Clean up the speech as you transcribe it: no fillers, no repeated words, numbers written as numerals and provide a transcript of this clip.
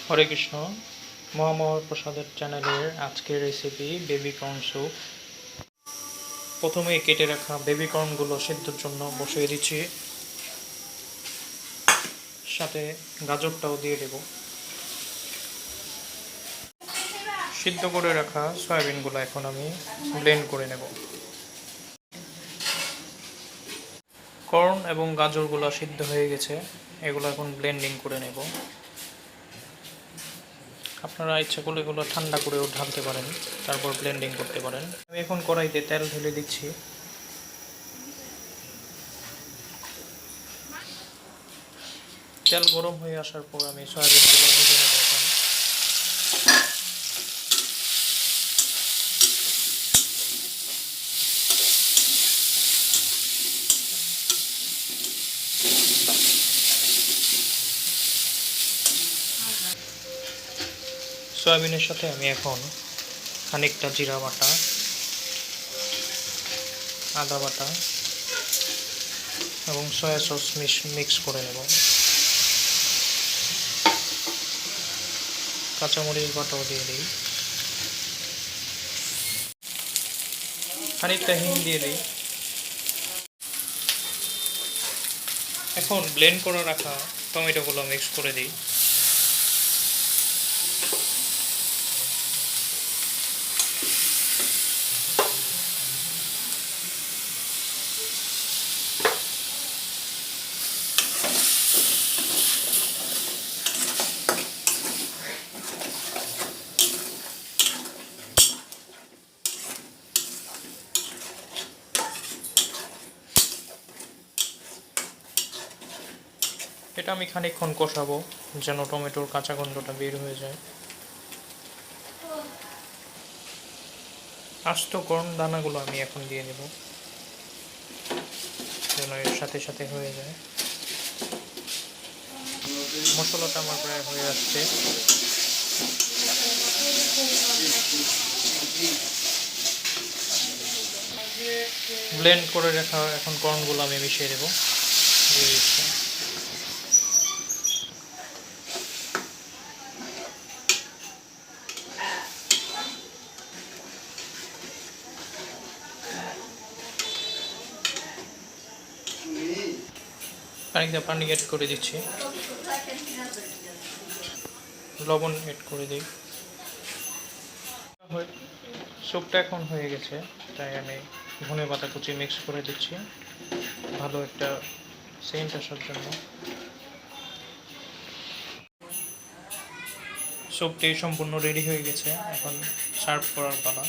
হরে কৃষ্ণ। মোহা প্রসাদের চ্যানেলের আজকের রেসিপি বেবি কর্ন স্যুপ। প্রথমে কেটে রাখা বেবি কর্নগুলো সিদ্ধর জন্য বসিয়ে দিচ্ছি, সাথে গাজরটাও দিয়ে দেব। সিদ্ধ করে রাখা সয়াবিনগুলো এখন আমি ব্লেন্ড করে নেব। কর্ন এবং গাজরগুলো সিদ্ধ হয়ে গেছে, এগুলো এখন ব্লেন্ডিং করে নেব। আপনারা ইচ্ছা করলে এগুলো ঠান্ডা করেও ঢালতে পারেন, তারপর ব্লেন্ডিং করতে পারেন। আমি এখন কড়াইতে তেল ঢেলে দিচ্ছি। তেল গরম হয়ে আসার পর আমি সয়াবিনগুলো ভেজে নেব। এখন সয়াবিনের সাথে আমি এখন খানিকটা জিরা বাটা, আদা বাটা এবং সয়া সস মিক্স করে নেব। কাঁচামরিচ বাটাও দিয়ে দিই, খানিকটা হিং দিয়ে দিই। এখন ব্লেন্ড করে রাখা টমেটোগুলো মিক্স করে দিই। এটা আমি খানিকক্ষণ কষাবো যেন টমেটোর কাঁচা গন্ধটা বের হয়ে যায়। আস্ত কর্ন দানাগুলো আমি এখন দিয়ে নেব যেন এর সাথে সাথে হয়ে যায়। মশলাটা আমার প্রায় হয়ে আসছে। ব্লেন্ড করে রাখা এখন কর্নগুলো আমি মিশিয়ে দেবো, দিয়ে দিচ্ছি। খানিকটা পানি অ্যাড করে দিচ্ছি, লবণ অ্যাড করে দিই। স্যুপটা এখন হয়ে গেছে, তাই আমি ধনেপাতা কুচি মিক্স করে দিচ্ছি ভালো একটা সেন্ট আসার জন্য। স্যুপটি সম্পূর্ণ রেডি হয়ে গেছে, এখন সার্ভ করার পালা।